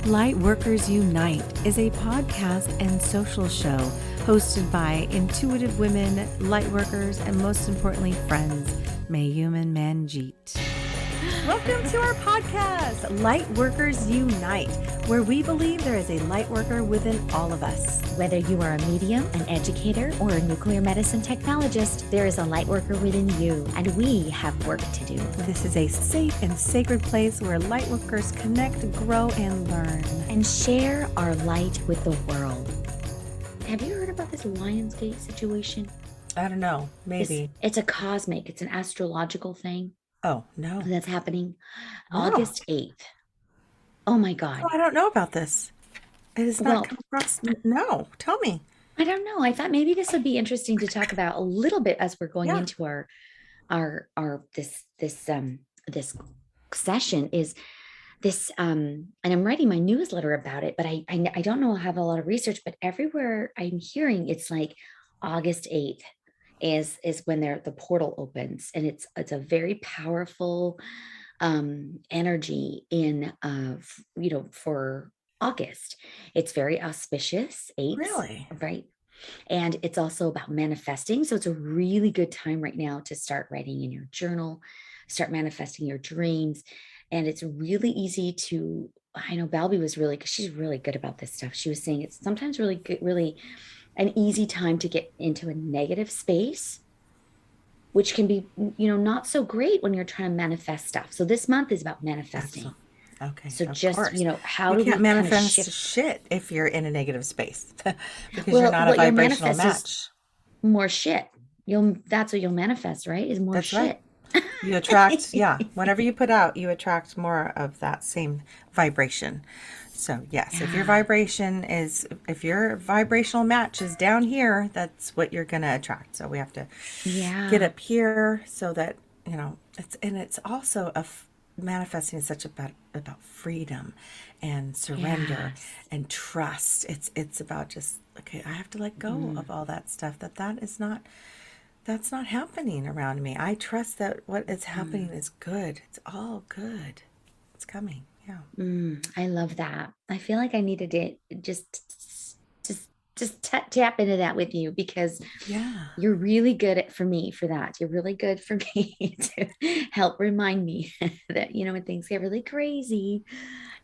Lightworkers Unite is a podcast and social show hosted by intuitive women, lightworkers, and most importantly, friends, Mayume and Manjeet. Welcome to our podcast, Lightworkers Unite, where we believe there is a lightworker within all of us. Whether you are a medium, an educator, or a nuclear medicine technologist, there is a lightworker within you, and we have work to do. This is a safe and sacred place where lightworkers connect, grow, and learn. And share our light with the world. Have you heard about this Lionsgate situation? I don't know, maybe. It's a cosmic, it's an astrological thing. Oh, no. That's happening No. August 8th. Oh my God. Oh, I don't know about this. It has not come across. No, tell me. I don't know. I thought maybe this would be interesting to talk about a little bit as we're going into this session is this and I'm writing my newsletter about it, but I don't know, I have a lot of research, but everywhere I'm hearing it's like August 8th is when the portal opens, and it's a very powerful energy in for August. It's very auspicious, 8. Really? Right. And it's also about manifesting. So it's a really good time right now to start writing in your journal, start manifesting your dreams. And it's really easy to, I know Balby was she's really good about this stuff. She was saying it's sometimes really good, really an easy time to get into a negative space, which can be, not so great when you're trying to manifest stuff. So this month is about manifesting. Okay. So just, how you do we can't manifest shift? shit if you're in a negative space because you're not a vibrational match. More shit. That's what you'll manifest, right? Is more That's shit. Right. You attract, whatever you put out, you attract more of that same vibration. So yes, if your vibrational match is down here, that's what you're going to attract. So we have to get up here so that, it's also manifesting is such about freedom and surrender and trust. It's about just, okay, I have to let go of all that stuff that's not happening around me. I trust that what is happening is good. It's all good. It's coming. Yeah. I love that. I feel like I needed to just tap into that with you, because you're really good for that. You're really good for me to help remind me that, when things get really crazy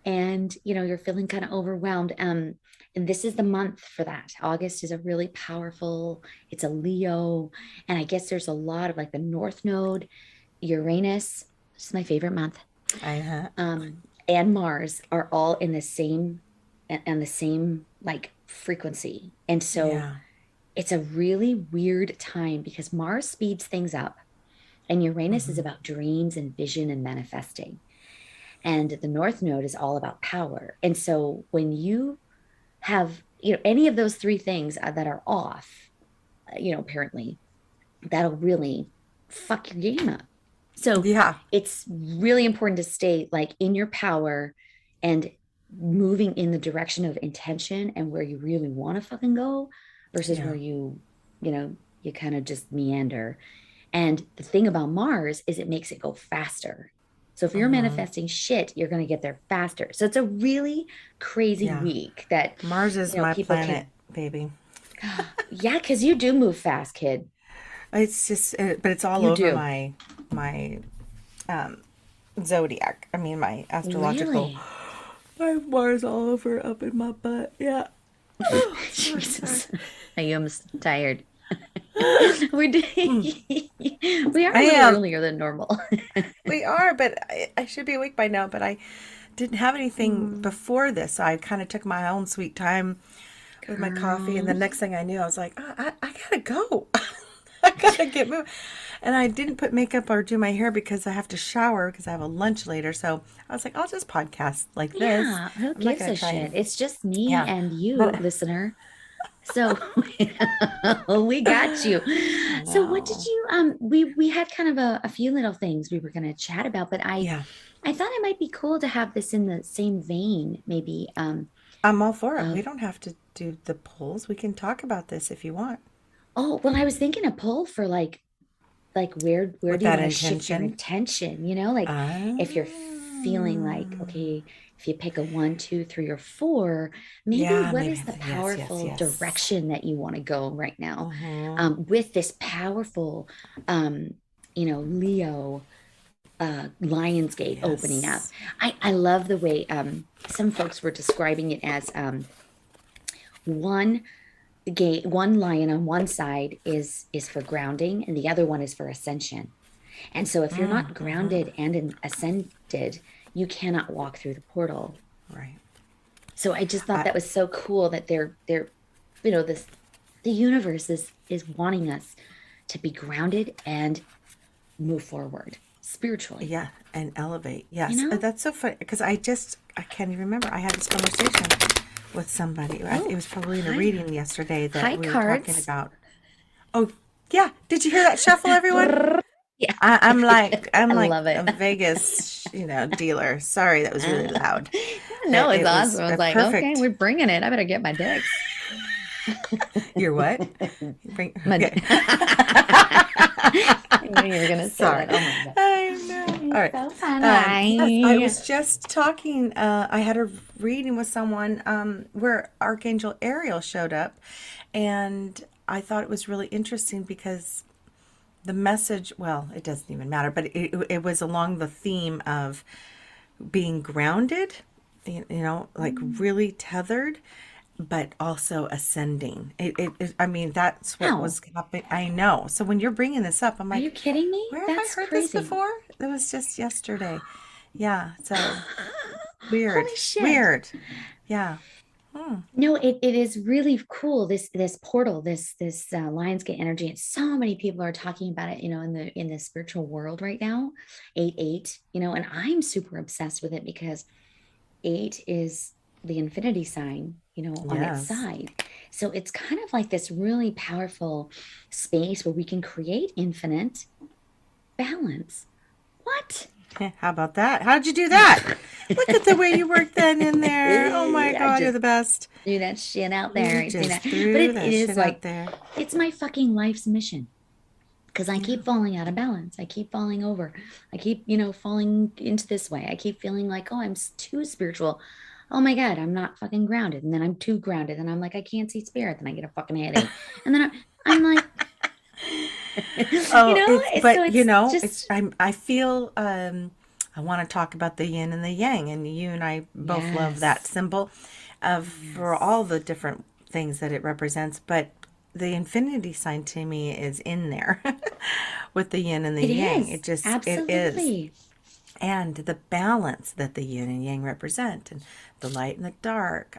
and, you're feeling kind of overwhelmed. And this is the month for that. August is a really powerful, it's a Leo. And I guess there's a lot of like the North Node, Uranus. This is my favorite month. And Mars are all in the same like frequency. And so it's a really weird time because Mars speeds things up and Uranus is about dreams and vision and manifesting. And the North Node is all about power. And so when you have, any of those three things that are off, apparently that'll really fuck your game up. So it's really important to stay like in your power and moving in the direction of intention and where you really want to fucking go versus where you kind of just meander. And the thing about Mars is it makes it go faster. So if you're manifesting shit, you're going to get there faster. So it's a really crazy week that Mars is my planet, baby. Yeah, because you do move fast, kid. It's just, but it's all over my zodiac. I mean, my astrological. Really? My Mars all over up in my butt. Yeah. Jesus, I am tired. We are a little earlier than normal. We are, but I should be awake by now. But I didn't have anything before this. So I kind of took my own sweet time with my coffee, and the next thing I knew, I was like, I gotta go. I gotta get moving. And I didn't put makeup or do my hair because I have to shower because I have a lunch later. So I was like, I'll just podcast like this. Yeah, who gives a shit? It's just me and you, listener. So we got you. So what did you we had kind of a few little things we were going to chat about, but I thought it might be cool to have this in the same vein, maybe. I'm all for it. We don't have to do the polls. We can talk about this if you want. Oh, well, I was thinking a poll for like where do you want to shift your intention? Like if you're feeling like, okay, if you pick a 1, 2, 3, or 4, maybe Yeah, what maybe. is the Yes, yes, powerful yes. direction that you want to go right now? Mm-hmm. With this powerful, um, Leo Lionsgate opening up. Yes. I love the way some folks were describing it as one one lion on one side is for grounding and the other one is for ascension. And so if you're not Mm-hmm. grounded and ascended, you cannot walk through the portal. Right. So I just thought I, that was so cool that they're this the universe is wanting us to be grounded and move forward spiritually, yeah, and elevate. you Yes. know? That's so funny because I can't even remember. I had this conversation with somebody. It Oh, was probably in a hi. reading yesterday that Hi, we were talking cards. about. Oh, yeah. Did you hear that shuffle, everyone? Yeah. I'm I like love it. a Vegas, dealer. Sorry, that was really loud. No, it's It was awesome. I was a like, okay, perfect. we're bringing it. I better get my decks. You're what? Bring My okay. I knew you were gonna say Sorry. that. Oh my God. I know. All It's right. so Yes, I funny. was just talking. I had a reading with someone where Archangel Ariel showed up, and I thought it was really interesting because the message, well, it doesn't even matter, but it was along the theme of being grounded, like really tethered, but also ascending. I mean, that's what Wow. was happening. I know. So when you're bringing this up, I'm Are you like, kidding me? where have I That's heard this crazy. before? It was just yesterday. Yeah. So weird, Holy shit. weird. Yeah. Hmm. No, it is really cool. This portal, this Lionsgate energy, and so many people are talking about it, in the spiritual world right now. 8-8, and I'm super obsessed with it because 8 is the infinity sign, on its Yes. side. So it's kind of like this really powerful space where we can create infinite balance. What? How about that? How'd you do that? Look at the way you worked that in there. Oh my I God, you're just the best. threw that shit out there. You I threw that. just But threw it that is shit out like, there. it's my fucking life's mission because I Yeah. keep falling out of balance. I keep falling over. I keep, falling into this way. I keep feeling like, oh, too spiritual. Oh my God, I'm not fucking grounded. And then I'm too grounded. And I'm like, I can't see spirit. Then I get a fucking headache. And then I'm like, Oh, it's so but it's it's just, I feel I want to talk about the yin and the yang, and you and I both love that yes, symbol of for all yes. the different things that it represents, but the infinity sign to me is in there with the yin and the It yang. is. It is. Absolutely. And the balance that the yin and yang represent, and the light and the dark,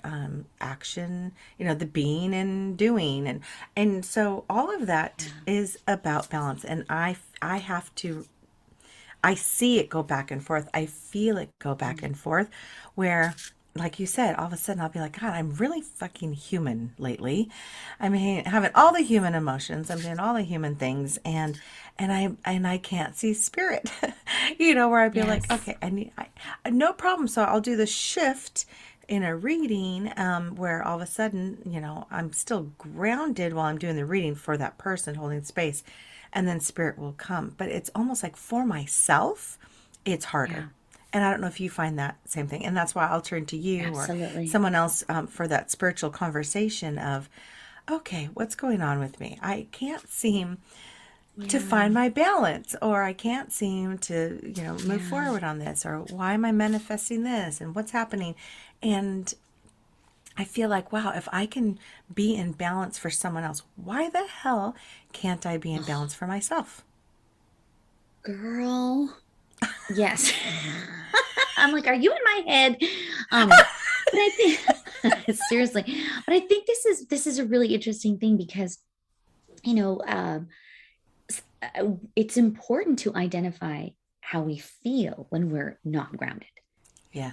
action, the being and doing, and so all of that Yeah. is about balance. And I have to, I see it go back and forth. I feel it go back Mm. and forth, where, like you said, all of a sudden I'll be like, God, I'm really fucking human lately. I mean, having all the human emotions, I'm doing all the human things, and I can't see spirit. Where I'd be like, Yes. okay, no problem. So I'll do the shift in a reading, where all of a sudden, I'm still grounded while I'm doing the reading for that person holding space, and then spirit will come. But it's almost like for myself, it's harder. Yeah. And I don't know if you find that same thing. And that's why I'll turn to you or Absolutely. someone else, for that spiritual conversation of, okay, what's going on with me? I can't seem to Yeah. find my balance, or I can't seem to, move Yeah. forward on this, or why am I manifesting this, and what's happening? And I feel like, wow, if I can be in balance for someone else, why the hell can't I be in Oh, balance for myself? girl. Yes. I'm like, are you in my head? Um, but I think seriously, but I think this is a really interesting thing because, you know, um, it's important to identify how we feel when we're not grounded.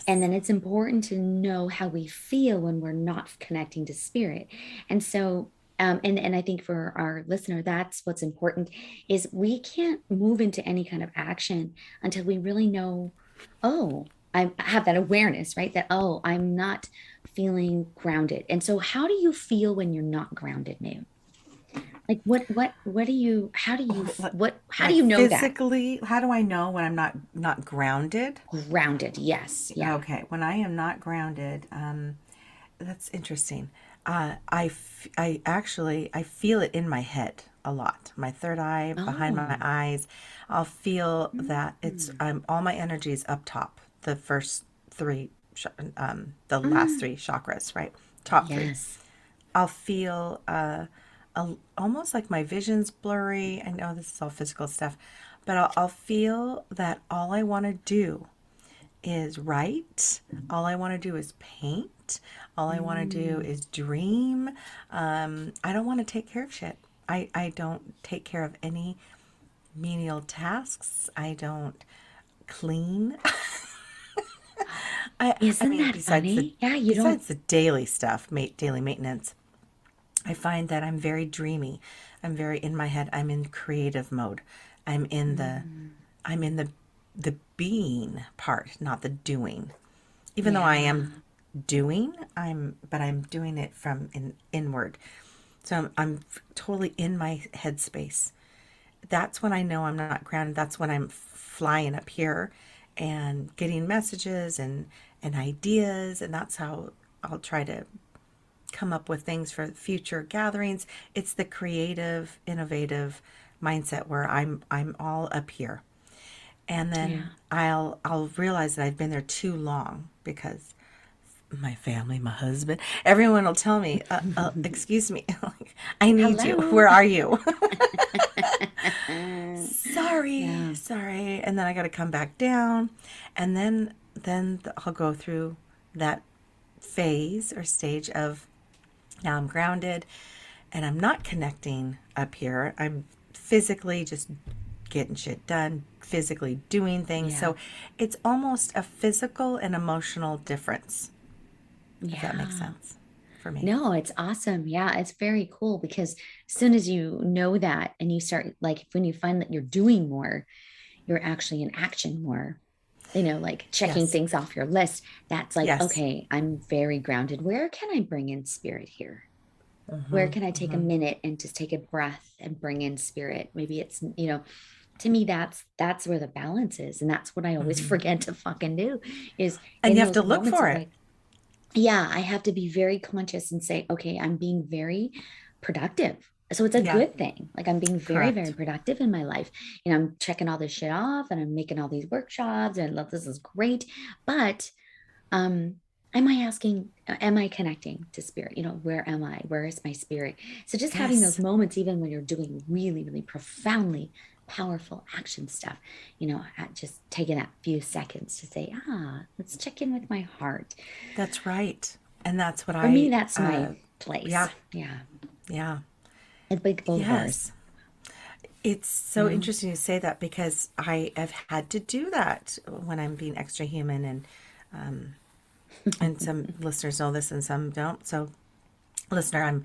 And Yes. then it's important to know how we feel when we're not connecting to spirit. And so, and I think for our listener, that's what's important is we can't move into any kind of action until we really know, oh, I have that awareness, right? That, oh, I'm not feeling grounded. And so how do you feel when you're not grounded, Mayume? Like what do you, how do you, how do Like you know that? physically, how do I know when I'm not grounded? Grounded. Yes. Yeah. Okay, when I am not grounded, that's interesting. I actually I feel it in my head a lot. My third eye, behind my Oh. eyes, I'll feel that it's Mm. I'm all my energy's up top. The first three, the last Mm. three chakras, right? Top three. Yes. I'll feel almost like my vision's blurry. I know this is all physical stuff, but I'll feel that all I want to do is write. All I want to do is paint. All I want to do Mm. is dream. I don't want to take care of shit. I don't take care of any menial tasks. I don't clean. I Isn't mean, that funny? Yeah, you don't. besides the daily stuff, daily maintenance, I find that I'm very dreamy. I'm very in my head. I'm in creative mode. I'm in the Mm. I'm in the being part, not the doing. Even though I am Yeah. doing, I'm doing it from inward. So I'm totally in my headspace. That's when I know I'm not grounded. That's when I'm flying up here and getting messages and ideas, and that's how I'll try to come up with things for future gatherings. It's the creative, innovative mindset where I'm all up here. And then Yeah. I'll realize that I've been there too long because my family, my husband, everyone will tell me, excuse me, I need you. Hello. Where are you? Sorry, Yeah. sorry. And then I got to come back down. And then I'll go through that phase or stage of now I'm grounded and I'm not connecting up here. I'm physically just getting shit done, physically doing things. Yeah. So it's almost a physical and emotional difference, if that makes Yeah. sense for me. No, it's awesome. Yeah, it's very cool because as soon as you know that and you start, like, when you find that you're doing more, you're actually in action more, like checking Yes. things off your list. That's like, Yes. okay, I'm very grounded. Where can I bring in spirit here? Where can I take a minute and just take a breath and bring in spirit? Maybe it's, to me, that's where the balance is. And that's what I always forget to fucking do is And in you have those to look moments for of it. like, yeah, I have to be very conscious and say, okay, I'm being very productive. So it's a Yeah, good thing. Like I'm being very, very correct. productive in my life. And I'm checking all this shit off and I'm making all these workshops and love this is great. But um, am I asking, am I connecting to spirit? Where am I? Where is my spirit? So just having those Yes. moments, even when you're doing really, really profoundly powerful action stuff, just taking that few seconds to say, let's check in with my heart. That's right. And that's what For me, that's my place. yeah, Yeah. yeah, I think both of ours. yes. It's so No. interesting to say that because I have had to do that when I'm being extra human, and some listeners know this and some don't. So, listener,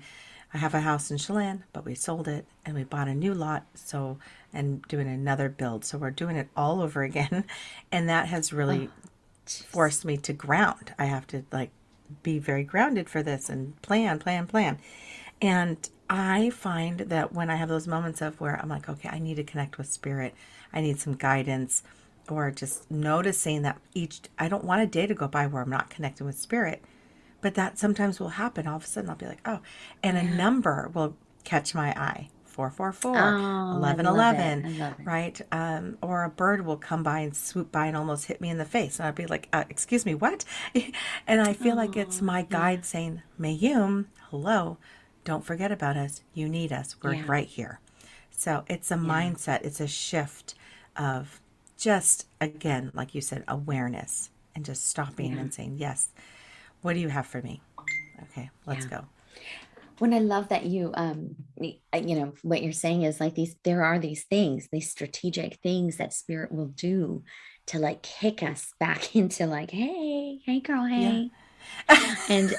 I have a house in Chelan, but we sold it and we bought a new lot. So, and doing another build. So we're doing it all over again, and that has Oh, really jeez. forced me to ground. I have to like be very grounded for this and plan, plan, plan. And I find that when I have those moments of where I'm like, okay, I need to connect with spirit, I need some guidance, or just noticing that I don't want a day to go by where I'm not connecting with spirit. But that sometimes will happen. All of a sudden, I'll be like, oh, and a Yeah. number will catch my eye 444, Oh, I love it. 1111, I love it. right? Or a bird will come by and swoop by and almost hit me in the face. And I'd be like, excuse me, what? And I feel like it's Oh, my yeah. guide saying, Mayume, hello, don't forget about us. You need us. We're Yeah. right here. So it's a Yeah. mindset, it's a shift of just, again, like you said, awareness and just stopping Yeah. and saying, yes, what do you have for me? Okay, let's Yeah. go. When I love that what you're saying is like there are these things, these strategic things that spirit will do to like kick us back into like, hey, hey, girl, Yeah. hey. And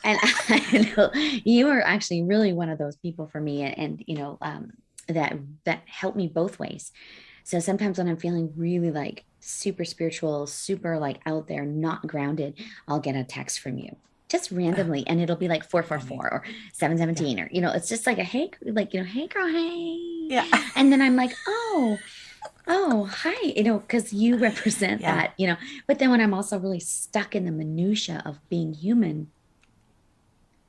and I know you are actually really one of those people for me, and that helped me both ways. So sometimes when I'm feeling really like super spiritual, super like out there, not grounded, I'll get a text from you. just randomly, and it'll be like Funny. 444 or Yeah. 717, or it's just like a hey, like, hey girl, hey. Yeah. And then I'm like, oh, hi, because you represent Yeah. that. But then when I'm also really stuck in the minutia of being human,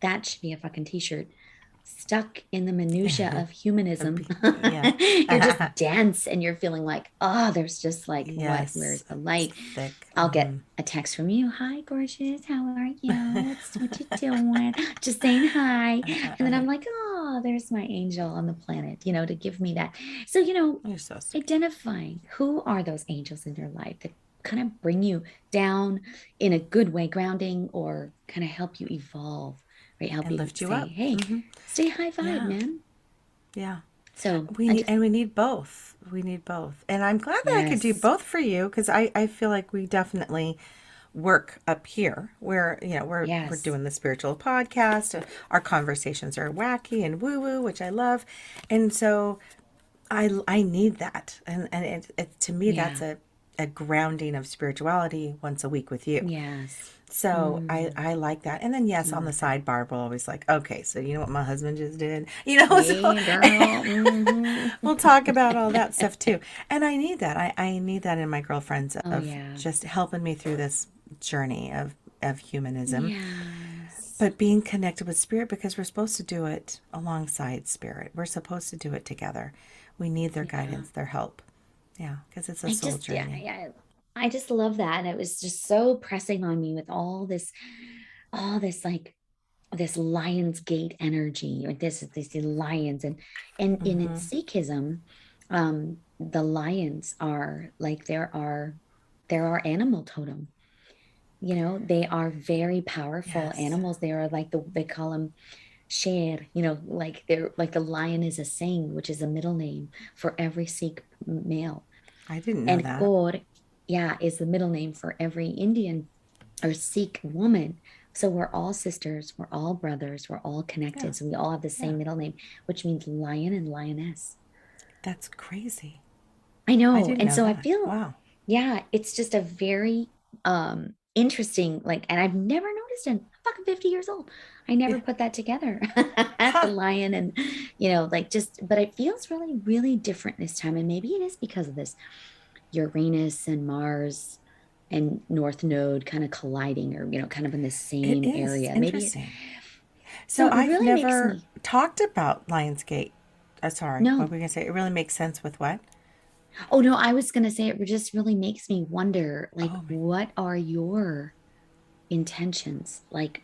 that should be a fucking t-shirt. Stuck in the minutia of humanism. Yeah. You're just dense, and you're feeling like, oh, there's just like, where's Yes. the It's light? thick. I'll get a text from you. Hi, gorgeous. How are you? What you doing? Just saying hi. And then I'm like, oh, there's my angel on the planet, to give me that. So, You're so sweet. identifying who are those angels in your life that kind of bring you down in a good way, grounding, or kind of help you evolve, right? Help And you lift you say, up. hey, stay high vibe, Yeah. man. Yeah. So I just, We need both. We need both. And I'm glad that I could do yes, both for you because I feel like we definitely work up here where, we're yes, doing the spiritual podcast. Our conversations are wacky and woo woo, which I love. And so I need that. And to me, that's yeah, a grounding of spirituality once a week with you. yes. So Mm, I like that. And then yes, I on the love that. sidebar, we'll always like, okay, so you know what my husband just did? So Yeah, girl. we'll talk about all that stuff too. And I need that. I need that in my girlfriends Oh, of yeah. just helping me through this journey of humanism, Yes. but being connected with spirit because we're supposed to do it alongside spirit. We're supposed to do it together. We need their Yeah. guidance, their help. Yeah, because it's a I soul just, yeah, journey. yeah. I just love that. And it was just so pressing on me with all this like this Lion's Gate energy, or this lions, and in Mm-hmm. its Sikhism, the lions are like there are animal totem. They are very powerful Yes. animals. They are like they call them sher, like they're like the lion is a Singh, which is a middle name for every Sikh male. I didn't know And that. Kaur, yeah, is the middle name for every Indian or Sikh woman. So we're all sisters, we're all brothers, we're all Yeah. connected. So we all have the Yeah. same middle name, which means lion and lioness. That's crazy. I I know. didn't And know so I that. feel, Wow. yeah, it's just a very interesting, like, and I've never noticed it. I'm fucking 50 years old. I never Yeah. put that together. The Ha. lion and like just, but it feels really, really different this time. And maybe it is because of this Uranus and Mars and North Node kind of colliding, or kind of in the It same is. It's area. Maybe it, interesting. so So it I've really makes never me, talked about Lionsgate. Sorry, what were no. we gonna say? It really makes sense with what? Oh no, I was gonna say it just really makes me wonder, like, Oh my. what are your intentions, like,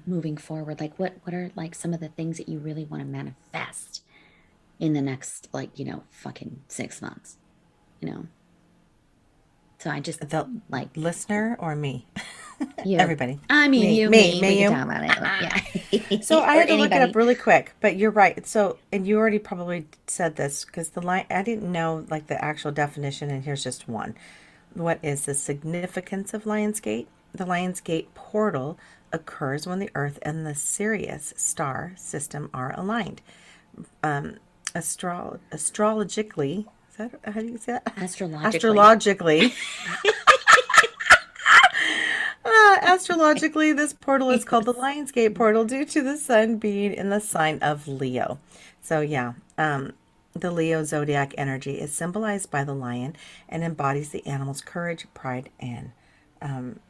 moving forward? Like, what are like some of the things that you really want to manifest in the next, like, fucking 6 months, you know? So I just The like listener or me? you. Everybody. I mean, Me. you, Me. me, we could Mayume. talk about it. So Yeah. I Or had to look it up anybody. really quick, but you're right. So, and you already probably said this because the line, I didn't know like the actual definition, and here's just one. What is the significance of Lionsgate? The Lionsgate portal occurs when the Earth and the Sirius star system are aligned. Astrologically, is that how do you say that? Astrologically. Astrologically, astrologically, this portal is called the Yes. Lionsgate portal due to the sun being in the sign of Leo. So, yeah, the Leo zodiac energy is symbolized by the lion and embodies the animal's courage, pride, and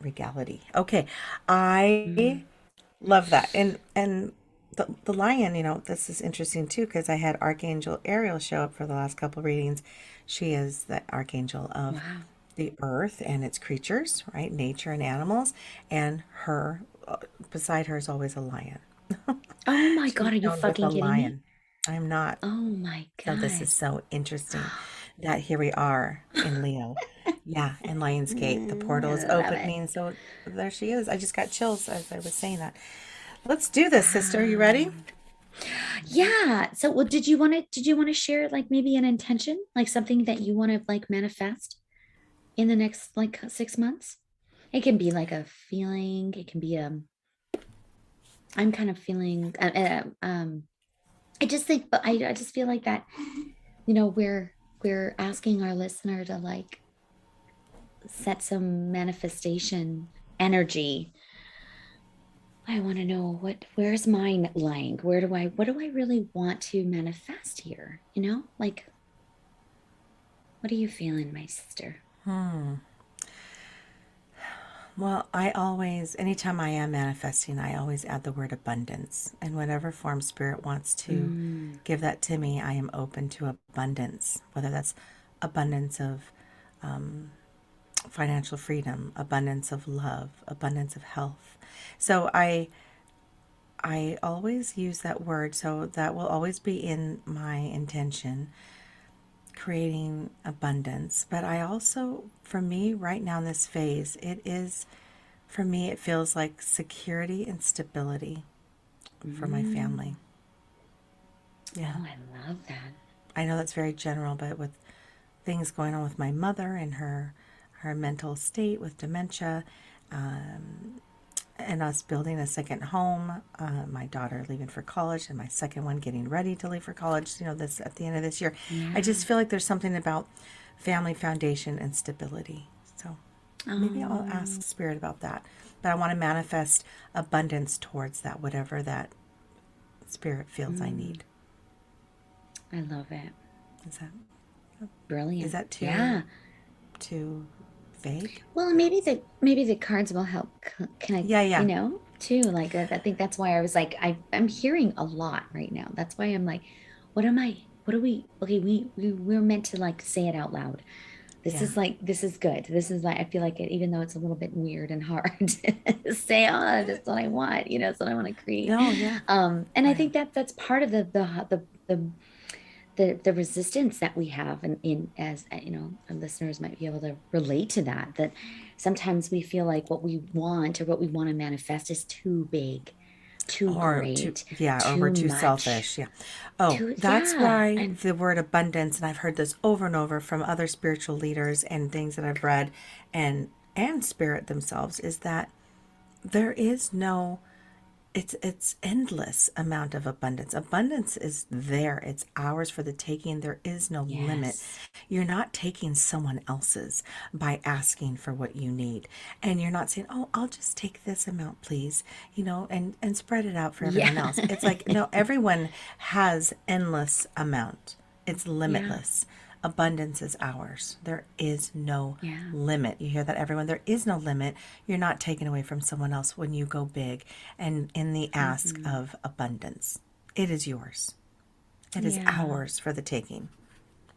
regality. Okay, I Mm. love that. And the lion, this is interesting too because I had Archangel Ariel show up for the last couple readings. She is the archangel of Wow. the earth and its creatures, right? Nature and animals. And her, beside her is always a lion. Oh my She's God, are you known with a fucking kidding me? lion. I'm not. Oh my So this is God. so interesting that here we are in Leo. Yeah, in Lionsgate. The portal is I love it. opening. So there she is. I just got chills as I was saying that. Let's do this, sister. You ready? Wow. Yeah. So, well, did you want to share like maybe an intention, like something that you want to like manifest in the next like 6 months? It can be like a feeling. It can be I'm kind of feeling. I just think, but I just feel like that. We're asking our listener to like set some manifestation energy I want to know where's mine lying? What do I really want to manifest here? Like, what are you feeling, my sister? Well, anytime I am manifesting, I always add the word abundance. And whatever form spirit wants to Mm, give that to me, I am open to abundance, whether that's abundance of financial freedom, abundance of love, abundance of health. So I always use that word, so that will always be in my intention, creating abundance. But I also, for me, right now in this phase, for me, it feels like security and stability for my family. mm. Yeah. Oh, I love that. I know that's very general, but with things going on with my mother and her mental state with dementia, and us building a second home, my daughter leaving for college, and my second one getting ready to leave for college, this at the end of this year. I just Yeah. feel like there's something about family foundation and stability. So maybe I'll Oh, ask Spirit about that. But I want to manifest abundance towards that, whatever that Spirit feels I mm, need. I love it. Is that is Brilliant. that Yeah. too vague? Well, maybe the cards will help connect, Yeah, yeah, too. Like that. I think that's why I was like, I'm hearing a lot right now. That's why I'm like, what am I? What are we? Okay, we're meant to like say it out loud. yeah. This is good. This is like I feel like it, even though it's a little bit weird and hard to say, oh, that's what I want. That's what I want to create. No, yeah. And I I think that's part of the resistance that we have, and in as our listeners might be able to relate to that sometimes we feel like what we want or what we want to manifest is too big, too or too, great, yeah, or we're too too much, selfish. Yeah. Oh, too, that's yeah, why and the word abundance, and I've heard this over and over from other spiritual leaders and things that I've read, and spirit themselves, is that there is no, it's endless amount of abundance. Abundance is there. It's ours for the taking. There is no limit. yes, You're not taking someone else's by asking for what you need. And you're not saying, "Oh, I'll just take this amount, please," and spread it out for yeah. everyone else. It's like, no, everyone has endless amount. It's Yeah, limitless. Abundance is ours. There is no yeah. limit. You hear that, everyone? There is no limit. You're not taken away from someone else when you go big and in the ask Hmm. of abundance. It is yours. It is Yeah. ours for the taking.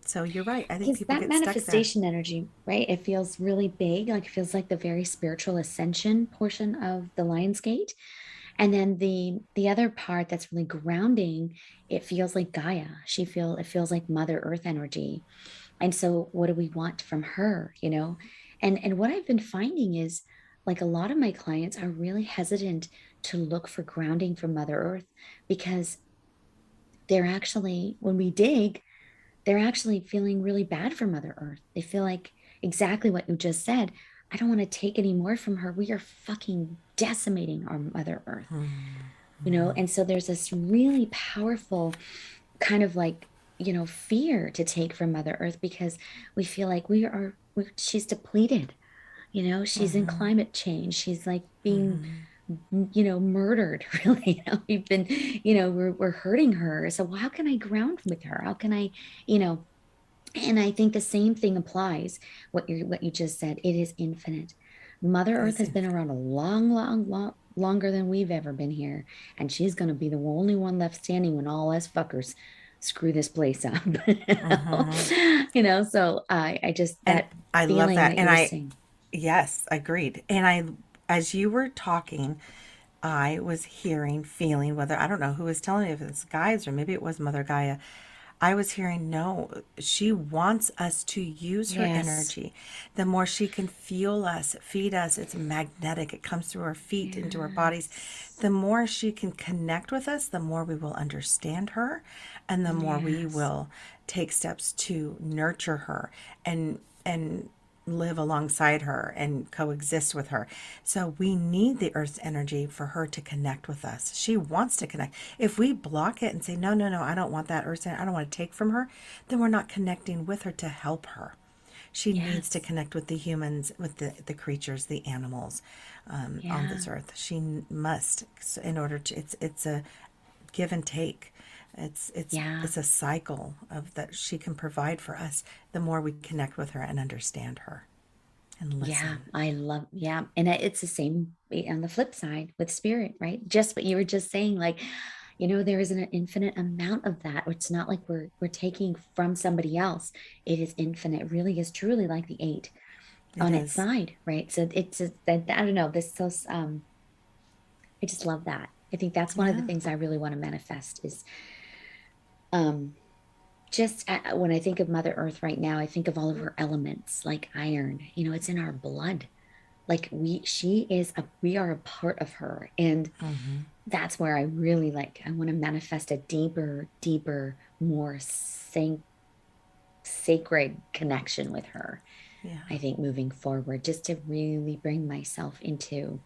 So you're right. I think Because people that get stuck there. manifestation energy, right? It feels really big, like it feels like the very spiritual ascension portion of the Lion's Gate. And then the other part that's really grounding, it feels like Gaia. It feels like Mother Earth energy. And so what do we want from her, And what I've been finding is like a lot of my clients are really hesitant to look for grounding from Mother Earth because they're actually, when we dig, they're actually feeling really bad for Mother Earth. They feel like exactly what you just said. I don't want to take any more from her. We are fucking decimating our Mother Earth, And so there's this really powerful kind of like, fear to take from Mother Earth because we feel like she's depleted. She's in climate change. She's like being, murdered, really. We've been, we're hurting her. So how can I ground with her? How can I, you know, and I think the same thing applies. What you just said, it is infinite. Mother It Earth is has been infinite. around a long, long, long, longer than we've ever been here, and she's going to be the only one left standing when all us fuckers screw this place up. So I just And that I love feeling that. that you And were saying. yes, agreed. As you were talking, I was hearing, feeling, whether, I don't know who was telling me, if it's guys or maybe it was Mother Gaia. I was hearing, no, she wants us to use her Yes, energy. The more she can fuel us, feed us, it's magnetic. It comes through our feet, into our bodies. yes, The more she can connect with us, the more we will understand her, and the more we yes, will take steps to nurture her and live alongside her and coexist with her. So we need the earth's energy for her to connect with us. She wants to connect. If we block it and say, no, no, no, I don't want that earth's energy, I don't want to take from her, then we're not connecting with her to help her. She needs to Yes. connect with the humans, with the creatures, the animals on Yeah. this earth. She must, in order to, it's a give and take. Yeah. It's a cycle of that she can provide for us the more we connect with her and understand her and Yeah, listen. I love, yeah. And it's the same on the flip side with spirit, right? Just what you were just saying, like, there is an infinite amount of that. It's not like we're taking from somebody else. It is infinite. It really is truly like the eight It on its is. side, right? So it's just that I don't know, this so I just love that. I think that's one of the Yeah. things I really want to manifest is um just when I think of Mother Earth right now, I think of all of her elements like iron. It's in our blood. Like we are a part of her. And Mm-hmm. that's where I really I want to manifest a deeper, more sacred connection with her. Yeah. I think moving forward, just to really bring myself into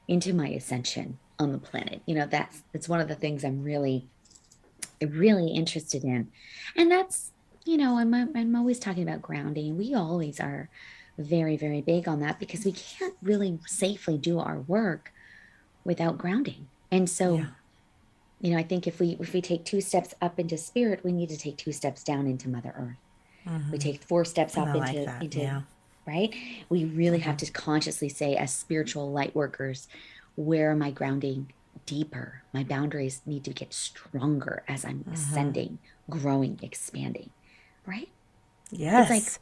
my ascension on the planet. That's one of the things I'm really interested in. And that's, I'm always talking about grounding. We always are very, very big on that because we can't really safely do our work without grounding. And Yeah. so, I think if we take two steps up into spirit, we need to take two steps down into Mother Earth. We Mm-hmm. take four steps And I up like into that. into Yeah. right. We really have Mm-hmm. to consciously say, as spiritual light workers, where am I grounding deeper? My boundaries need to get stronger as I'm Mm-hmm. ascending, growing, expanding. Right? It's like Yes.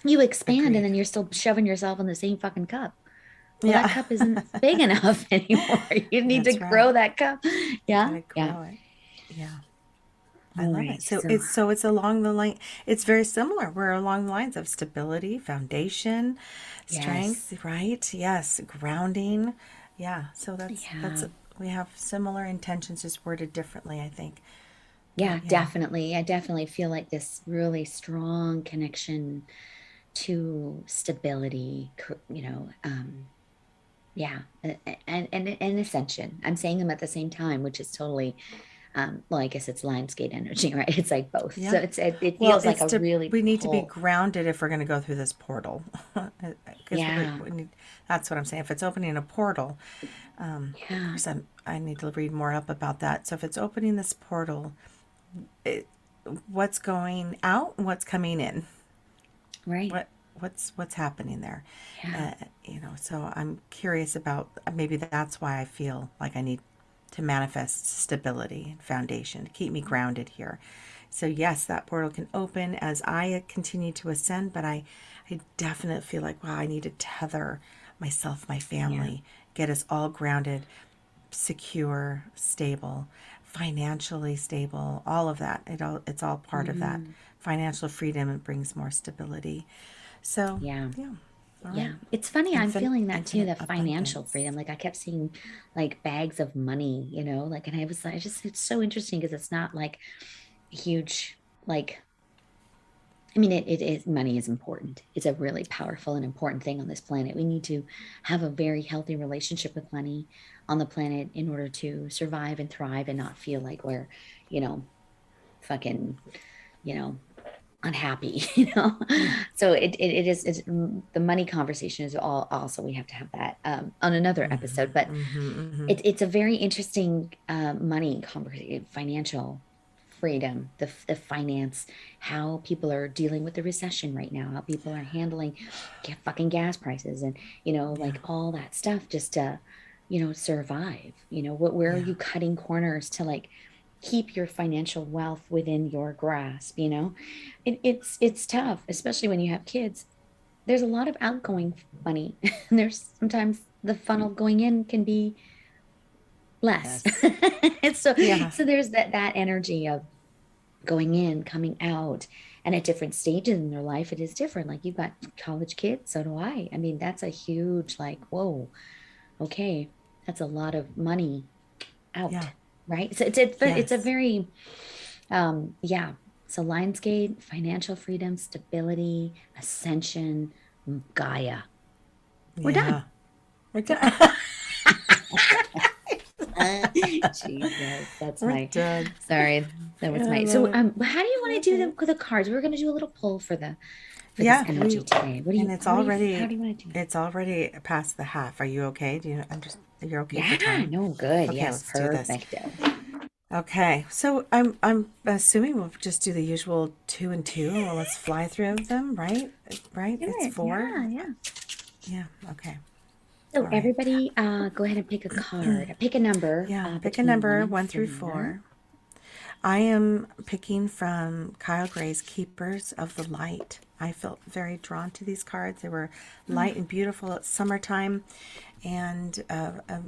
you expand and Agreed. then you're still shoving yourself in the same fucking cup. Well, that Yeah. cup isn't big enough anymore. You need to That's grow right. that cup. You Yeah. gotta Yeah. grow it. Yeah. I All love right. it. So So, it's along the line. It's very similar. We're along the lines of stability, foundation, yes. strength, right? Yes, grounding. Yeah. So that's Yeah. we have similar intentions, just worded differently, I think. But Yeah, yeah, definitely. I definitely feel like this really strong connection to stability, yeah, and ascension. I'm saying them at the same time, which is totally, well, I guess it's Lionsgate energy, right? It's like both. So yeah. it Well, feels like a really we need to be pull. grounded if we're going to go through this portal, because Yeah, we need. That's what I'm saying. If it's opening a portal, of yeah, course I need to read more up about that. So if it's opening this portal, it, what's going out and what's coming in? right. What what's happening there? Yeah, So I'm curious about, maybe that's why I feel like I need to manifest stability and foundation to keep me grounded here. So yes, that portal can open as I continue to ascend, but I definitely feel like, wow, I need to tether myself, my yeah. family, get us all grounded, secure, stable, financially stable, all of that. It's all part of that. Hmm. Financial freedom, it brings more stability. So, Yeah. yeah. All right. Yeah, it's funny. I'm feeling that too, Infinite the financial abundance. freedom. Like I kept seeing like bags of money, and I just, it's so interesting because it's not like huge, like, I mean, it is, money is important. It's a really powerful and important thing on this planet. We need to have a very healthy relationship with money on the planet in order to survive and thrive and not feel like we're, you know, fucking, you know, unhappy. Yeah. So it is, the money conversation is all also, we have to have that on another episode, but it's a very interesting money conversation, financial freedom, the finance, how people are dealing with the recession right now, how people are handling fucking gas prices and Yeah. like all that stuff just to survive. Where are Yeah. you cutting corners to like keep your financial wealth within your grasp? It's tough, especially when you have kids. There's a lot of outgoing money. There's sometimes the funnel going in can be less. Yes. so Yeah. so there's that energy of going in, coming out, and at different stages in their life, it is different. Like you've got college kids, so do I. I mean, that's a huge like, whoa, okay, that's a lot of money out, Yeah. right? So it's a Yes. very yeah. So Lionsgate, financial freedom, stability, ascension, Gaia. We're Yeah. done. We're done. Jesus, that's We're my done. sorry. That was I my love so it. how do you want to do Okay. the cards? We're gonna do a little poll for the for this Yeah, energy today? What do and you, how do you want to do it? it's already past the half. Are you okay? Do you understand? You're okay for Yeah, time? no, good. Okay, Yes, let's do this. perfecto. Okay, so I'm assuming we'll just do the usual two and two. Well, let's fly through them, right? Right? Do It's it. four. Yeah, yeah. Yeah. Okay. So All right. everybody, go ahead and pick a card. Pick a number Yeah. Pick a between one number, and one through four. four. I am picking from Kyle Gray's Keepers of the Light. I felt very drawn to these cards. They were light and beautiful. It's summertime, and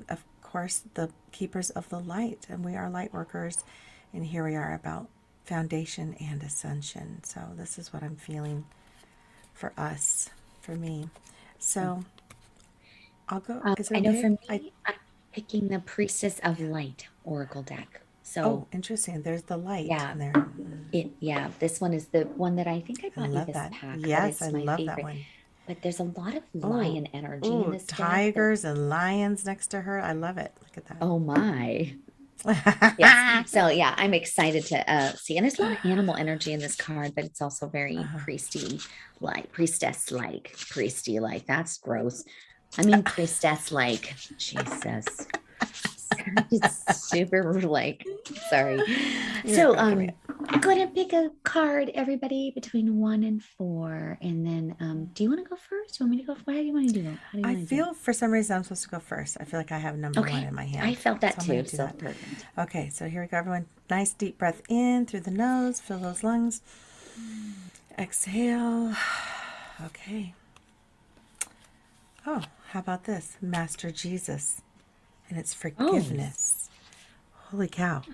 of course, the Keepers of the Light. And we are light workers, and here we are about foundation and ascension. So, this is what I'm feeling for us, for me. So, I'll go. Is it I know okay? for me, I'm picking the Priestess of Light Oracle deck. Oh, So interesting. There's the light yeah, in there. yeah, this one is the one that I think I I bought you love this that. pack, but Yes, I it's my love that favorite. one. But there's a lot of Oh, lion energy in oh, this deck that, tigers and lions next to her. I love it. Look at oh my. Yes. that. So yeah, I'm excited to see. And there's a lot of animal energy in this card, but it's also very Uh-huh. priesty like, priestess like, priesty like. That's gross. I mean priestess like. Jesus. It's super like, sorry. You're So cracking me up. go ahead and pick a card, everybody, between one and four. And then do you want to go first? Do you want me to go? How do you want to do it? How do you I want to do it? feel for some reason I'm supposed to go first. I feel like I have number one Okay. in my I hand. felt So that I'm going too. to do So that. perfect. Okay, so here we go, everyone. Nice deep breath in through the nose. Fill those lungs. Exhale. Okay. Oh, how about this? Master Jesus. And it's Oh, forgiveness. Holy cow.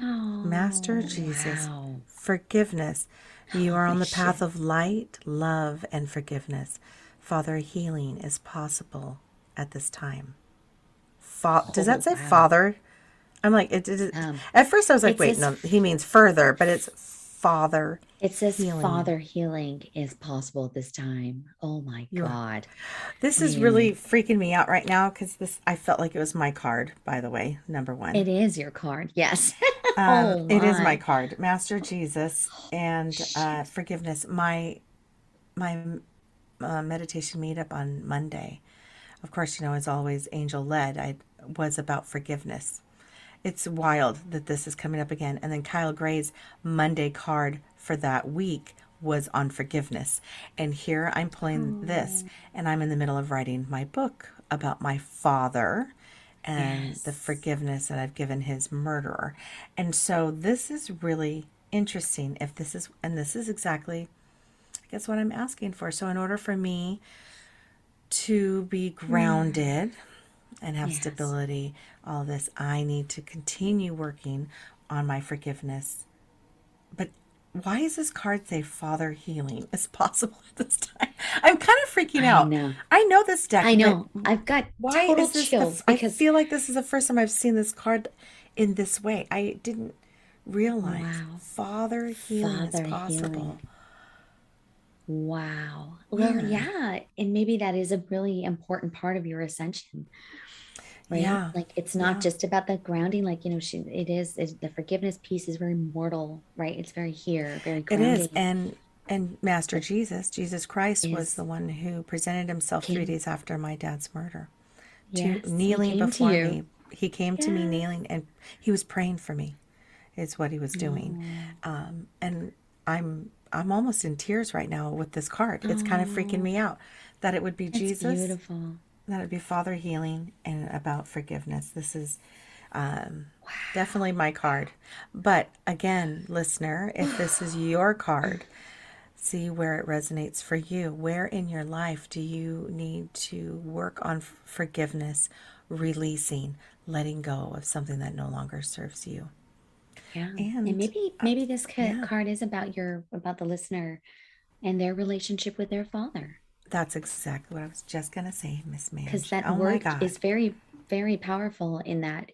Master oh, Jesus, wow. forgiveness. You are on Holy the path shit. of light, love, and forgiveness. Father, healing is possible at this time. Does that Oh, say wow. Father? I'm like, Um, at first I was like, it wait, says no, he means further, but it's Father it says healing. father healing is possible at this time. Oh my You're, God. this is really Man, freaking me out right now because I felt like it was my card, by the way, number one. it is your card. Yes. Oh It is my my. card, Master Jesus and Shit. forgiveness. My meditation meetup on Monday, of course, as always, angel led. I was about forgiveness. It's wild that this is coming up again. And then Kyle Gray's Monday card for that week was on forgiveness. And here I'm pulling this, Oh, and I'm in the middle of writing my book about my father and the yes. forgiveness that I've given his murderer. And so this is really interesting. And this is exactly, I guess, what I'm asking for. So, in order for me to be Mm, grounded and have yes. stability, all this, I need to continue working on my forgiveness. But why does this card say Father healing is possible at this time? I'm kind of freaking I out. know. I know this deck, I but know. I've got why total is this chills I because, feel like this is the first time I've seen this card in this way. I didn't realize wow. Father healing is Father possible. healing. Wow. Well, Weird. yeah. And maybe that is a really important part of your ascension, right? Yeah. Like it's not Yeah. just about the grounding, like, the forgiveness piece is very mortal, right? It's very here, very It is. grounding. And Master But Jesus Christ was is the one who presented himself three came, days after my dad's murder, to yes, he kneeling came to before you. me. He came to me Yeah. kneeling, and he was praying for me, is what he was doing. Oh, And I'm almost in tears right now with this card. It's kind of freaking oh, me out that it would be that's Jesus, beautiful. that it would be Father healing, and about forgiveness. This is definitely Wow. my card. But again, listener, if this is your card, see where it resonates for you. Where in your life do you need to work on forgiveness, releasing, letting go of something that no longer serves you? Yeah. And And maybe this yeah, card is about the listener and their relationship with their father, that's exactly what I was just going to say, Miss because Manj. that Oh my word God. is very, very powerful in that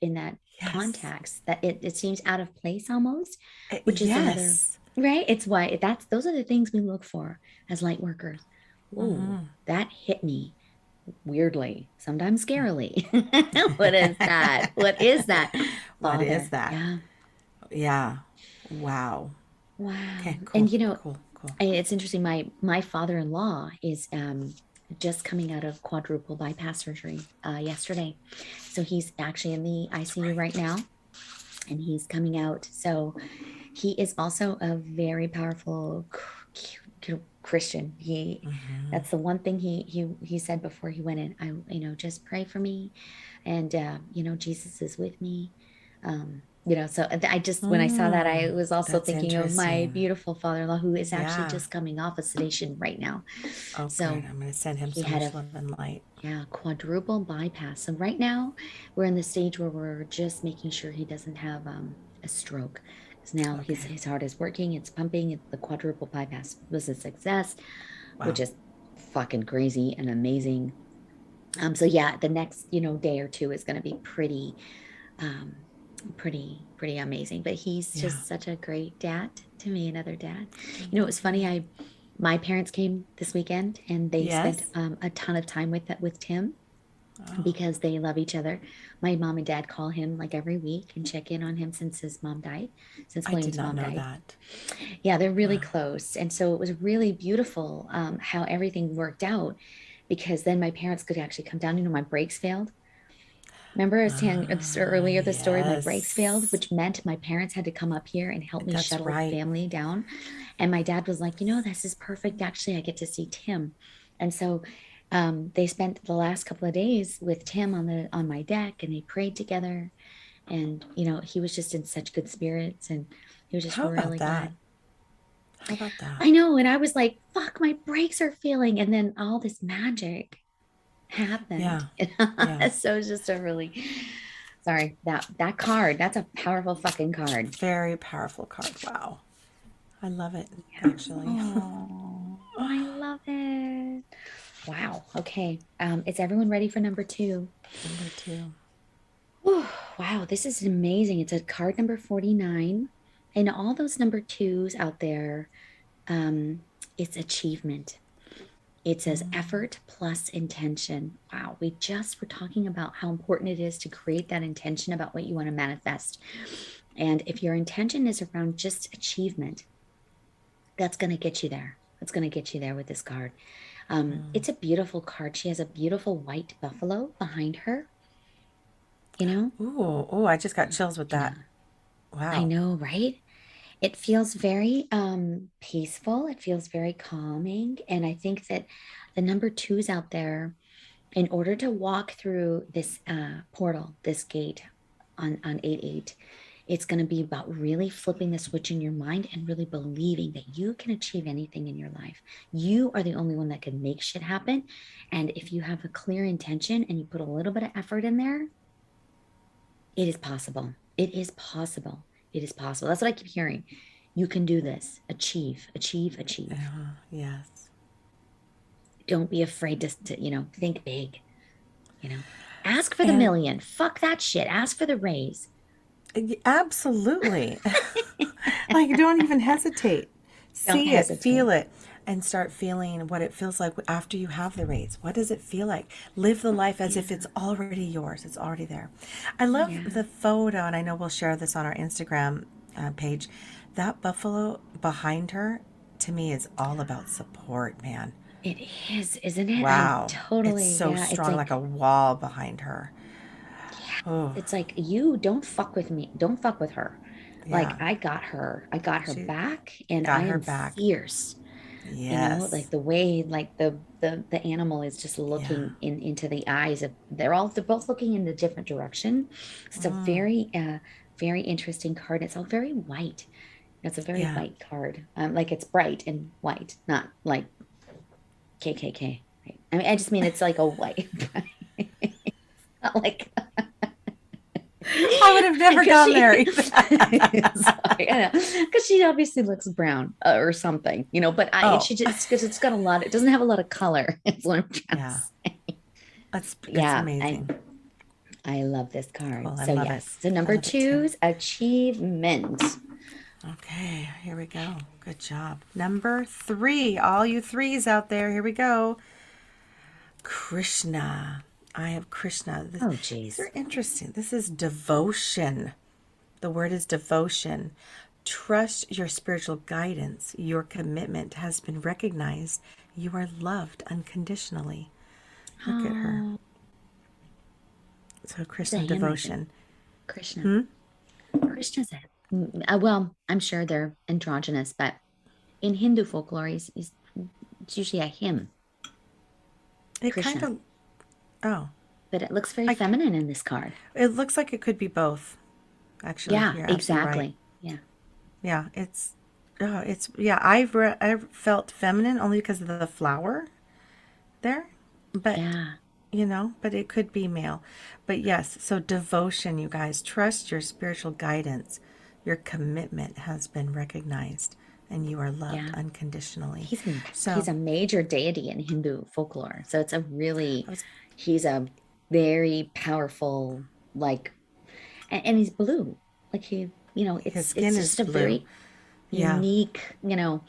Yes. context, that it seems out of place almost, which is another, Yes. right? It's why that's those are the things we look for as light workers. Oh, that hit me weirdly, sometimes scarily. What is that? What is that? What is Father. that? Yeah. Yeah. Wow. Wow. Okay, And cool, cool. cool. It's interesting. My father-in-law is just coming out of quadruple bypass surgery yesterday. So he's actually in the That's ICU right right. now, and he's coming out. So he is also a very powerful Christian. That's the one thing he said before he went in. Just pray for me, and Jesus is with me. So I just, when I saw that, I was also That's thinking of my interesting. beautiful father-in-law who is actually Yeah. just coming off of sedation right now. Oh, good. So I'm going to send him he so had much a, love and light. yeah, quadruple bypass. So right now we're in the stage where we're just making sure he doesn't have a stroke. Because now his Okay. his heart is working, it's pumping. The quadruple bypass was a success, which Wow. is fucking crazy and amazing. So yeah, the next, day or two is going to be um, pretty amazing. But he's Yeah. just such a great dad to me, another dad. It was funny. Yeah. My parents came this weekend and they spent Yes. a ton of time with Tim Oh, because they love each other. My mom and dad call him like every week and check in on him since his mom died, since I did William's not mom know died. that. Yeah, they're really Wow. close. And so it was really beautiful how everything worked out because then my parents could actually come down. My brakes failed. Remember, I was saying earlier the story, my brakes failed, Yes. which meant my parents had to come up here and help me That's shuttle the right. family down. And my dad was like, this is perfect. Actually, I get to see Tim. And so they spent the last couple of days with Tim on my deck and they prayed together. And, he was just in such good spirits and he was just How about really that? glad. How about that? I know. And I was like, fuck, my brakes are failing. And then all this magic happened. Yeah. Yeah. So it's just a really sorry, that card, that's a powerful fucking card. Very powerful card. Wow. I love it, Yeah. actually. Oh, I love it. Wow. Okay. Is everyone ready for number two? Number two. Whew, wow, this is amazing. It's a card number 49. And all those number twos out there, it's achievement. It says effort plus intention. Wow, we just were talking about how important it is to create that intention about what you want to manifest. And if your intention is around just achievement, that's going to get you there. That's going to get you there with this card. It's a beautiful card. She has a beautiful white buffalo behind her, you know? Ooh, ooh, I just got chills with Yeah, that. I Wow. know, right? It feels very peaceful. It feels very calming. And I think that the number twos out there, in order to walk through this portal, this gate on 8-8, it's going to be about really flipping the switch in your mind and really believing that you can achieve anything in your life. You are the only one that can make shit happen. And if you have a clear intention and you put a little bit of effort in there, it is possible. It is possible. It is possible. That's what I keep hearing. You can do this. Achieve, achieve, achieve. Yes. Don't be afraid to think big, you know. Ask for the And million. Fuck that shit. Ask for the raise. absolutely. Like, don't even hesitate. Don't See it, feel hesitate. it, and start feeling what it feels like after you have the raise. What does it feel like? Live the life as if Yeah. it's already yours, it's already there. I love Yeah. the photo, and I know we'll share this on our Instagram page. That buffalo behind her, to me, is all about support, man. It is, isn't it? I Wow. It's totally, so yeah. It's strong, like like, a wall behind her. yeah, Oh, it's like you don't fuck with me. Don't fuck with her. Like yeah. I got her. I got her She back and got I her am back. fierce. Like Yes. the way like the animal is just Yeah. looking into the eyes of they're both looking in a different direction. It's a very interesting card. It's all very white. It's a very Yeah. white card. Like it's bright and white, not like KKK. Right? I mean, I just mean it's like a white, not like I would have never because gone there she either. sorry, I know because she obviously looks brown or something, but Oh, she just because it's got a lot. It doesn't have a lot of color. Is what I'm trying to yeah. say. It's Yeah, I amazing. I love this card. Cool. I So love it. yes, so I number love it too. two's achievement. Okay, here we go. Good job. Number three. All you threes out there, here we go. Krishna. I have Krishna. Oh, These geez. are interesting. This is devotion. The word is devotion. Trust your spiritual guidance. Your commitment has been recognized. You are loved unconditionally. Look at her. Oh, So, it's a Krishna him, I think. devotion. Krishna. Hmm? Krishna's a well, I'm sure they're androgynous, but in Hindu folklore, it's usually a him, It kind Krishna. of, oh, But it looks very I, feminine in this card. it looks like it could be both. Actually, Yeah, you're absolutely right. exactly. Yeah. Yeah, yeah, I've felt feminine only because of the flower there, but Yeah. but it could be male. But yes, so devotion, you guys, trust your spiritual guidance. Your commitment has been recognized and you are loved Yeah. unconditionally. He's a, So, he's a major deity in Hindu folklore. So I was he's a very powerful, like, and he's blue. Like his it's skin is just a blue. very Yeah, unique, and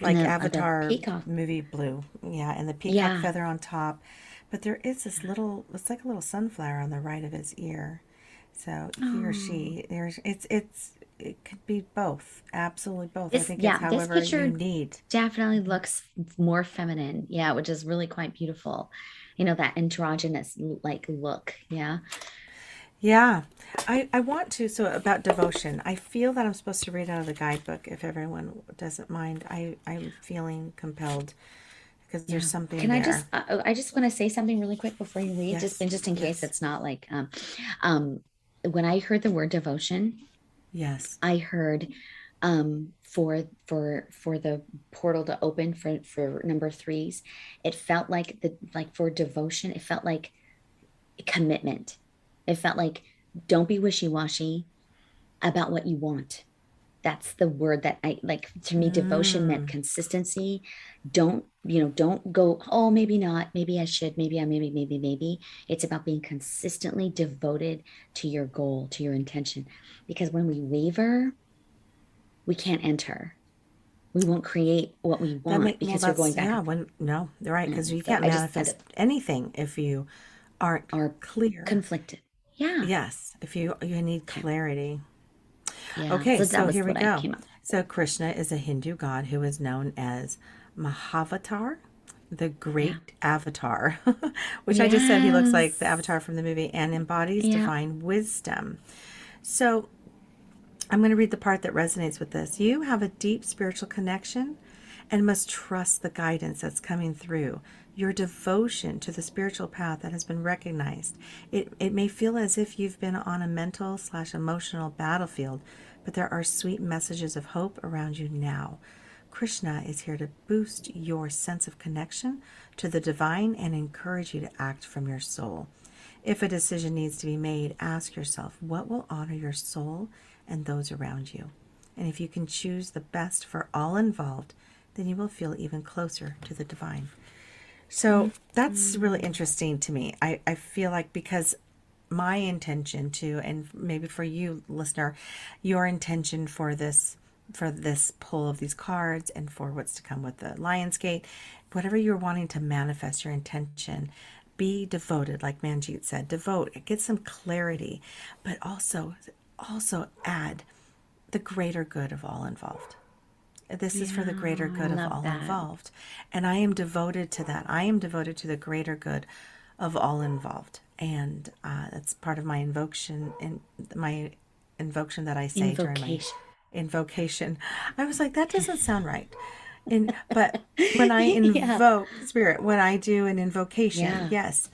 like the Avatar peacock. movie blue. Yeah, and the peacock Yeah. feather on top. But there is this little, it's like a little sunflower on the right of his ear. So he or Oh, she, it could be both. Absolutely both. I this, think it's yeah, this however you picture need. definitely looks more feminine. Yeah, which is really quite beautiful. That androgynous like look. Yeah. Yeah. I want to, so about devotion, I feel that I'm supposed to read out of the guidebook if everyone doesn't mind. I'm feeling compelled because there's Yeah. something Can there. I just want to say something really quick before you read, Yes. just in case Yes. it's not like, um, when I heard the word devotion, Yes. I heard, for the portal to open for number threes, it felt like for devotion, it felt like commitment. It felt like don't be wishy-washy about what you want. That's the word that I like. To me, devotion meant Mm. consistency. Don't go, oh, maybe not, maybe I should, maybe. It's about being consistently devoted to your goal, to your intention. Because when we waver, we can't enter. We won't create what we want Well, because we're going that's, back yeah, and forth. when, no, you're right, because you So can't I just had to, manifest anything if you aren't are clear. conflicted. Yeah. Yes, if you need Okay. clarity. Yeah. Okay, So that so was here we what I go. came up. So Krishna is a Hindu god who is known as Mahavatar, the Yeah. great avatar, which I just said he looks like the Yes. avatar from the movie and embodies Yeah. divine wisdom. So I'm going to read the part that resonates with this. You have a deep spiritual connection and must trust the guidance that's coming through. Your devotion to the spiritual path that has been recognized. It may feel as if you've been on a mental/emotional battlefield, but there are sweet messages of hope around you now. Krishna is here to boost your sense of connection to the divine and encourage you to act from your soul. If a decision needs to be made, ask yourself what will honor your soul and those around you. And if you can choose the best for all involved, then you will feel even closer to the divine. So that's really Mhm. interesting to me. I feel like because my intention to, and maybe for you, listener, your intention for this pull of these cards and for what's to come with the Lionsgate, whatever you're wanting to manifest your intention, be devoted, like Manjeet said, devote, get some clarity, but also add the greater good of all involved. This is for the greater Yeah, I good of love all that. involved. And I am devoted to that. I am devoted to the greater good of all involved. And that's part of my invocation that I say during my Invocation. invocation. I was like, that doesn't sound right. But when I Yeah. invoke spirit, when I do an invocation, Yeah. yes,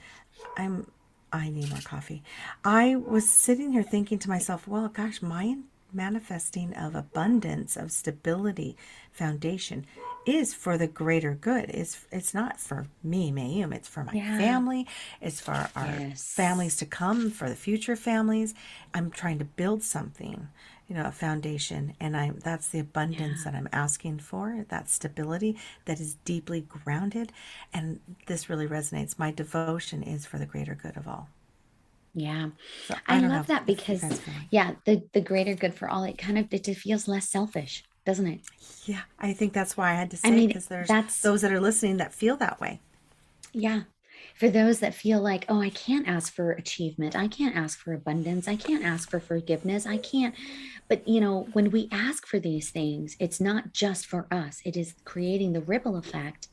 I'm I need more coffee. I was sitting here thinking to myself, well, gosh, my manifesting of abundance, of stability, foundation is for the greater good. It's not for me, Mayum. It's for my Yeah. family. It's for our families Yes. to come, for the future families. I'm trying to build something, a foundation, and I that's the abundance Yeah. that I'm asking for, that stability that is deeply grounded. And this really resonates. My devotion is for the greater good of all. Yeah. So I I don't love know that if you because, guys feel like, yeah, the greater good for all, it just feels less selfish, doesn't it? yeah, I think that's why I had to I say it mean, because there's that's, those that are listening that feel that way. yeah. For those that feel like, oh, I can't ask for achievement, I can't ask for abundance, I can't ask for forgiveness, I can't. But, when we ask for these things, it's not just for us, it is creating the ripple effect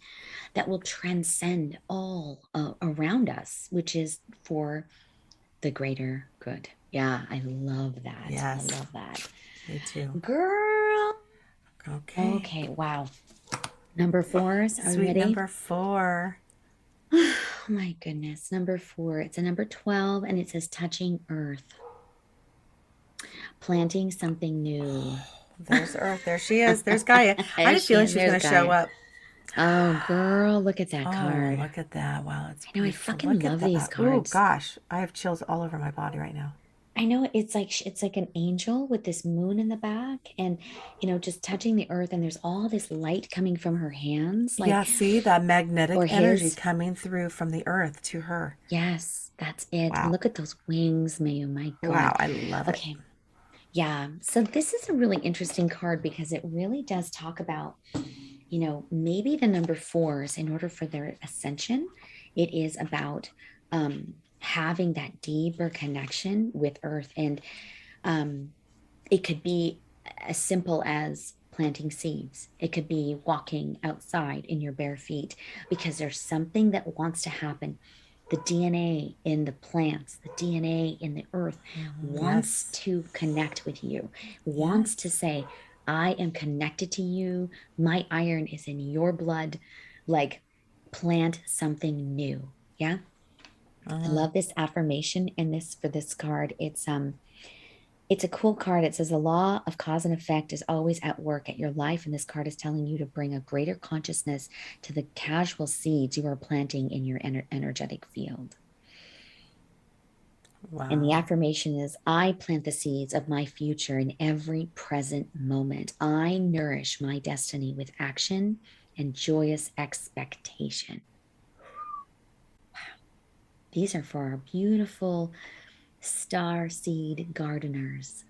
that will transcend all around us, which is for the greater good. Yeah, I love that. I Yes, love that. me too. Girl. Okay. Okay, wow. Number fours, are we Sweet ready? number 4. Oh my goodness. Number four. It's a number 12 and it says touching earth, planting something new. There's Earth. There she is. There's Gaia. I There had a she feeling is. she was There's going to show Gaia. up. Oh, girl, look at that Oh, card. look at that. Wow, it's I know, I beautiful. fucking Look at love these that. Oh, cards. gosh. I have chills all over my body right now. I know it's like an angel with this moon in the back and just touching the earth and there's all this light coming from her hands Yeah, like see that or magnetic energy his. coming through from the Earth to her. Yes, that's it. And Wow. look at those wings, Mayu. My God. Wow, I love it. Okay. Yeah. So this is a really interesting card because it really does talk about, maybe the number fours, in order for their ascension, it is about having that deeper connection with Earth. And um, it could be as simple as planting seeds. It could be walking outside in your bare feet because there's something that wants to happen. The DNA in the plants, the DNA in the earth wants Yes. to connect with you, wants to Yes. say, I am connected to you. My iron is in your blood. Like, plant something new. Yeah. I Mm. love this affirmation in this for this card. It's a cool card. It says the law of cause and effect is always at work at your life. And this card is telling you to bring a greater consciousness to the casual seeds you are planting in your energetic field. And the Wow. affirmation is I plant the seeds of my future in every present moment. I nourish my destiny with action and joyous expectation. These are for our beautiful star seed gardeners.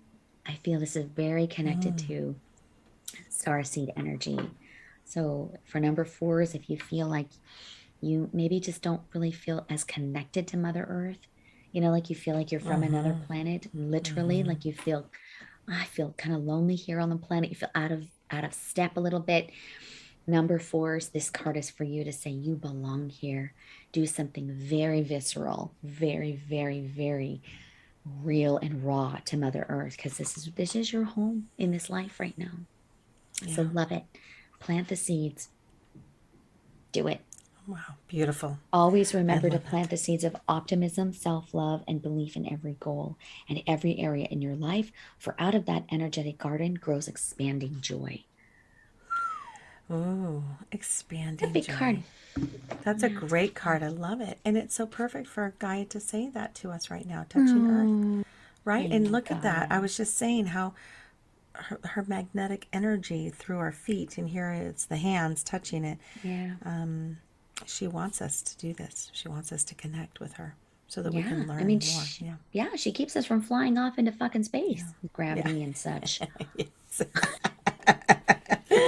I feel this is very connected Mm. to starseed energy. So for number fours, if you feel like you maybe just don't really feel as connected to Mother Earth, like you feel like you're from another Mm-hmm. planet, literally, Mm-hmm. like I feel kind of lonely here on the planet. You feel out of step a little bit. Number fours, this card is for you to say you belong here. Do something very visceral, very, very, very real and raw to Mother Earth because this is your home in this life right now. So Yeah. love it. Plant the seeds. Do it. Wow. Beautiful. Always I remember to love plant it. the seeds of optimism, self love, and belief in every goal and every area in your life. For out of that energetic garden grows expanding joy. Ooh, A expanding big card. joy. That's a Yeah, it's a great big card. card. I love it. And it's so perfect for Gaia to say that to us right now, touching Earth. Oh, Right? I And love look at that. I Gaia. was just saying how her magnetic energy through our feet, and here it's the hands touching it. Yeah. She wants us to do this. She wants us to connect with her so that we Yeah. can I mean, learn more. Yeah. yeah, she keeps us from flying off into fucking Yeah. space, Yeah. gravity and such. Yes.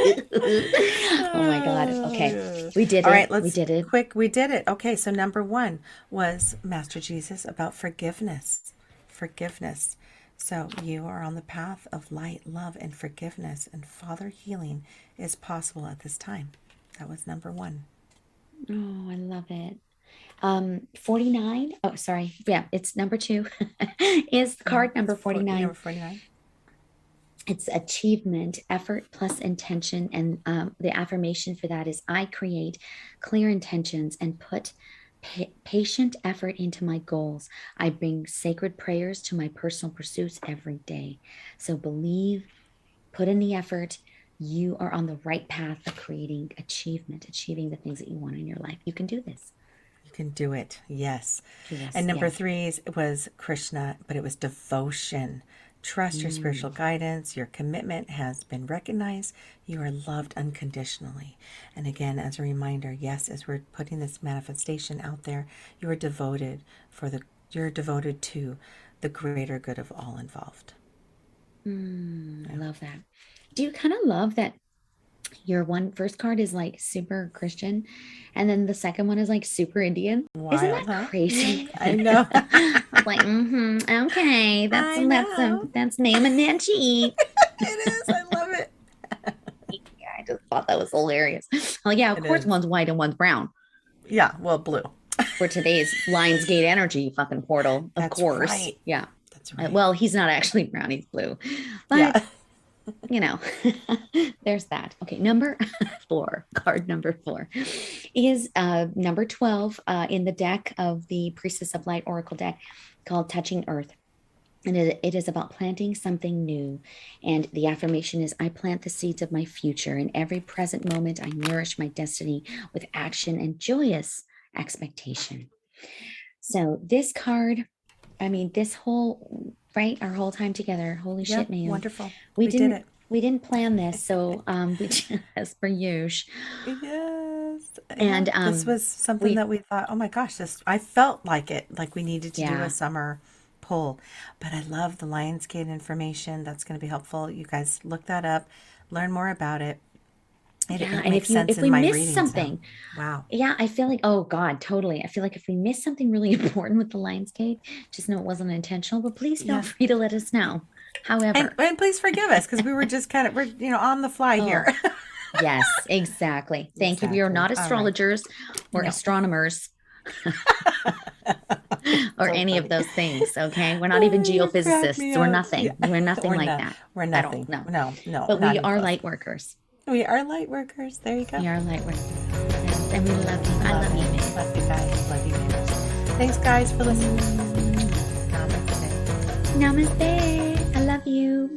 Oh my God. Okay. Oh, We did all right, it. We let's did it. quick. We did it. Okay, so number 1 was Master Jesus about forgiveness. Forgiveness. So you are on the path of light, love, and forgiveness, and Father healing is possible at this time. That was number 1. Oh, I love it. 49. Oh, sorry. Yeah, it's number two. Is card It's number number 49. 49. It's achievement, effort plus intention. And the affirmation for that is I create clear intentions and put patient effort into my goals. I bring sacred prayers to my personal pursuits every day. So believe, put in the effort. You are on the right path of creating achievement, achieving the things that you want in your life. You can do this. You can do it. Yes. Do this. And number Yes. 3 was Krishna, but it was devotion. Trust your spiritual Mm. guidance. Your commitment has been recognized. You are loved unconditionally. And again, as a reminder, yes, as we're putting this manifestation out there, you are devoted you're devoted to the greater good of all involved. I Yeah. love that. Do you kind of love that Your first card is like super Christian, and then the second one is like super Indian. Isn't Wild, that huh? Yeah, crazy? I know. I was like, okay, I know. that's Mayume and Manjeet. It is. I love it. Yeah, I just thought that was hilarious. Like, yeah, of It course is. one's white and one's brown Yeah, well, blue. for today's Lionsgate energy fucking portal, of That's course. right. Yeah. That's right. Well, he's not actually brown, he's blue. But Yeah. you know, there's that. Okay, number four, card number four is number 12 in the deck of the Priestess of Light Oracle deck called Touching Earth. And it is about planting something new. And the affirmation is I plant the seeds of my future. In every present moment, I nourish my destiny with action and joyous expectation. So, this card, I mean, this whole, right, our whole time together, holy Yep. shit, man. Wonderful. We We did didn't it. we didn't plan this, so we as per usual. Yes. Yeah. And This was something we that we thought, oh my gosh, this I felt like it, like we needed to do a yeah. summer pull. But I love the Lionsgate information. That's going to be helpful. You guys look that up, learn more about it. Yeah, It and makes sense if in we my miss readings now. something, Wow. yeah, I feel like, oh God, totally. I feel like if we miss something really important with the Lionsgate, just know it wasn't intentional, but please feel Yeah. free to let us know. However, And please forgive us because we were just kind of we're on the fly here. oh, yes, exactly. Thank you. We are Exactly. not All right. astrologers or No. astronomers or So any of funny. those things. Okay. We're not even Oh, you crack geophysicists. me We're up. Yeah. nothing. We're nothing We're like not. that We're at all. nothing. No. No, no, But not we even are close. light workers. We are light workers. There you go. We are light workers. Yes, and we love you. I love you, man. Love you guys. Love you, manners. Thanks, guys, for listening. Namaste. Namaste. I love you.